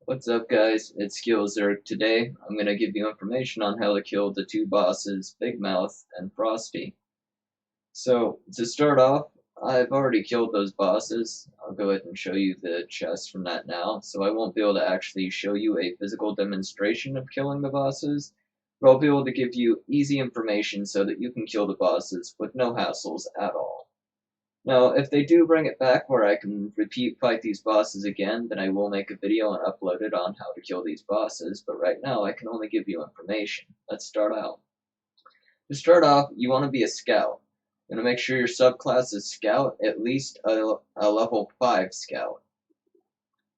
What's up, guys? It's Skillzerk. Today, I'm going to give you information on how to kill the two bosses, Big Mouth and Frosty. So, to start off, I've already killed those bosses. I'll go ahead and show you the chest from that now, so I won't be able to actually show you a physical demonstration of killing the bosses, but I'll be able to give you easy information so that you can kill the bosses with no hassles at all. Now, if they do bring it back where I can repeat fight these bosses again, then I will make a video and upload it on how to kill these bosses, but right now I can only give you information. Let's start out. To start off, you want to be a scout. You want to make sure your subclass is scout, at least a level 5 scout.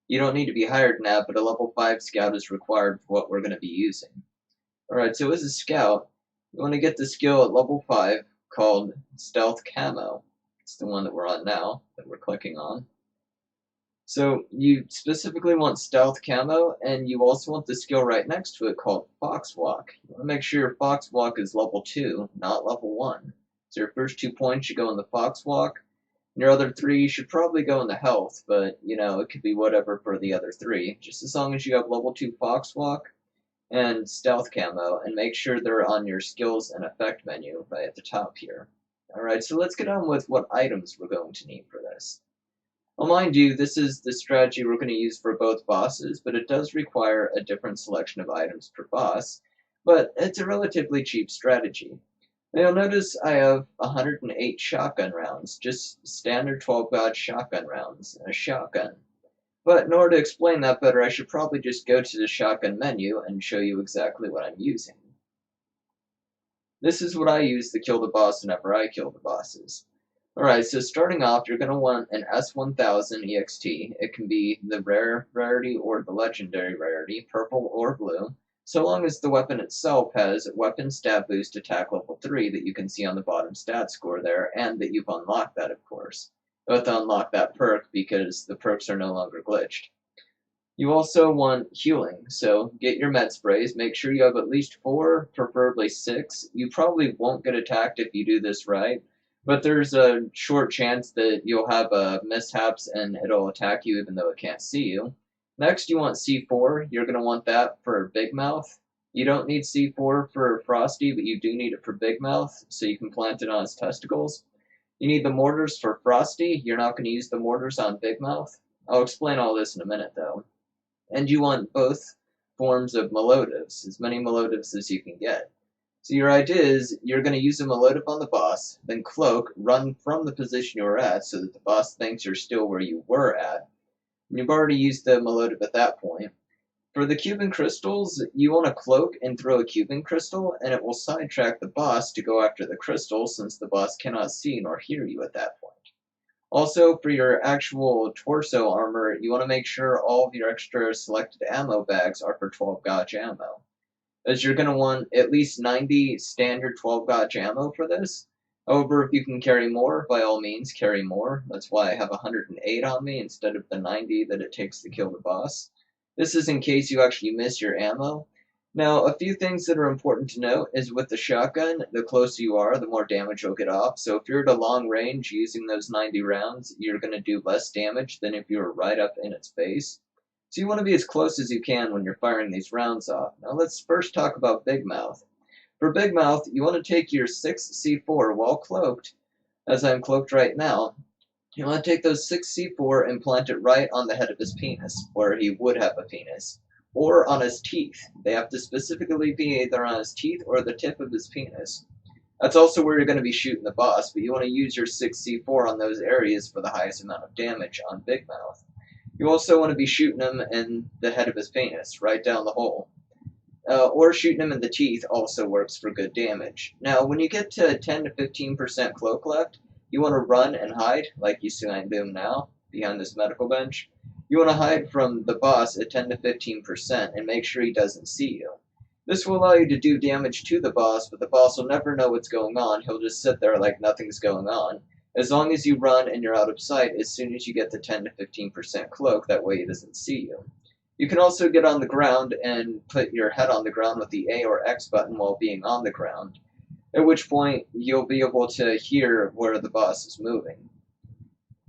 You don't need to be higher than that, but a level 5 scout is required for what we're going to be using. Alright, so as a scout, you want to get the skill at level 5 called Stealth Camo. It's the one that we're on now, that we're clicking on. So you specifically want Stealth Camo, and you also want the skill right next to it called Fox Walk. You want to make sure your Fox Walk is level 2, not level 1. So your first 2 points should go in the Fox Walk, and your other 3 should probably go in the Health, but, it could be whatever for the other 3. Just as long as you have level 2 Fox Walk and Stealth Camo, and make sure they're on your Skills and Effect menu right at the top here. Alright, so let's get on with what items we're going to need for this. Well, mind you, this is the strategy we're going to use for both bosses, but it does require a different selection of items per boss, but it's a relatively cheap strategy. Now you'll notice I have 108 shotgun rounds, just standard 12-gauge shotgun rounds, and a shotgun. But in order to explain that better, I should probably just go to the shotgun menu and show you exactly what I'm using. This is what I use to kill the boss whenever I kill the bosses. Alright, so starting off, you're going to want an S1000 EXT. It can be the rare rarity or the legendary rarity, purple or blue, so long as the weapon itself has weapon stat boost attack level 3 that you can see on the bottom stat score there, and that you've unlocked that, of course. You have to unlock that perk because the perks are no longer glitched. You also want healing, so get your med sprays. Make sure you have at least 4, preferably 6. You probably won't get attacked if you do this right, but there's a short chance that you'll have mishaps and it'll attack you even though it can't see you. Next, you want C4. You're going to want that for Big Mouth. You don't need C4 for Frosty, but you do need it for Big Mouth, so you can plant it on his testicles. You need the mortars for Frosty. You're not going to use the mortars on Big Mouth. I'll explain all this in a minute, though. And you want both forms of Melodives, as many Melodives as you can get. So your idea is you're going to use a Melodive on the boss, then cloak, run from the position you were at so that the boss thinks you're still where you were at. And you've already used the Melodive at that point. For the Cuban crystals, you want to cloak and throw a Cuban crystal, and it will sidetrack the boss to go after the crystal since the boss cannot see nor hear you at that point. Also, for your actual torso armor, you want to make sure all of your extra selected ammo bags are for 12-gauge ammo, as you're going to want at least 90 standard 12-gauge ammo for this. However, if you can carry more, by all means, carry more. That's why I have 108 on me instead of the 90 that it takes to kill the boss. This is in case you actually miss your ammo. Now, a few things that are important to note is with the shotgun, the closer you are, the more damage you'll get off. So if you're at a long range using those 90 rounds, you're going to do less damage than if you were right up in its face. So you want to be as close as you can when you're firing these rounds off. Now let's first talk about Big Mouth. For Big Mouth, you want to take your 6C4 while cloaked, as I'm cloaked right now. You want to take those 6C4 and plant it right on the head of his penis, where he would have a penis, or on his teeth. They have to specifically be either on his teeth or the tip of his penis. That's also where you're going to be shooting the boss, but you want to use your 6C4 on those areas for the highest amount of damage on Big Mouth. You also want to be shooting him in the head of his penis, right down the hole. Or shooting him in the teeth also works for good damage. Now, when you get to 10 to 15% cloak left, you want to run and hide, like you see I'm doing now, behind this medical bench. You want to hide from the boss at 10 to 15% and make sure he doesn't see you. This will allow you to do damage to the boss, but the boss will never know what's going on. He'll just sit there like nothing's going on. As long as you run and you're out of sight, as soon as you get to 10 to 15% cloak, that way he doesn't see you. You can also get on the ground and put your head on the ground with the A or X button while being on the ground, at which point you'll be able to hear where the boss is moving.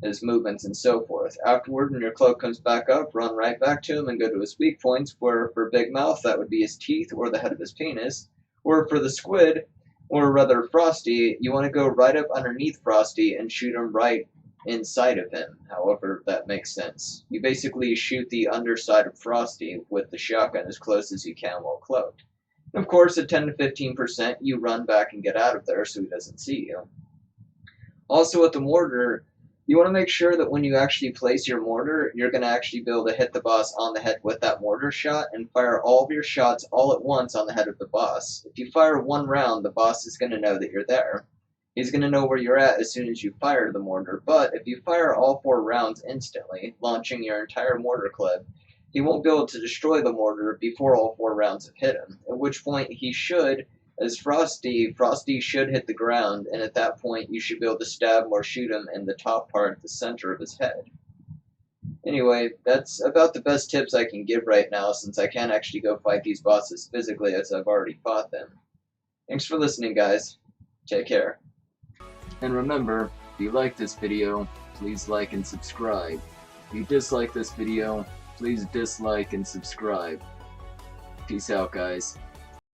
his movements and so forth. Afterward, when your cloak comes back up, run right back to him and go to his weak points, where for Big Mouth, that would be his teeth or the head of his penis, or for the squid, or rather Frosty, you want to go right up underneath Frosty and shoot him right inside of him, however that makes sense. You basically shoot the underside of Frosty with the shotgun as close as you can while cloaked. And of course, at 10 to 15%, you run back and get out of there so he doesn't see you. Also, with the mortar, you want to make sure that when you actually place your mortar, you're going to actually be able to hit the boss on the head with that mortar shot and fire all of your shots all at once on the head of the boss. If you fire one round, the boss is going to know that you're there. He's going to know where you're at as soon as you fire the mortar, but if you fire all 4 rounds instantly, launching your entire mortar clip, he won't be able to destroy the mortar before all 4 rounds have hit him, at which point he should, as Frosty should hit the ground, and at that point you should be able to stab him or shoot him in the top part, the center of his head. Anyway, that's about the best tips I can give right now, since I can't actually go fight these bosses physically as I've already fought them. Thanks for listening, guys. Take care. And remember, if you like this video, please like and subscribe. If you dislike this video, please dislike and subscribe. Peace out, guys.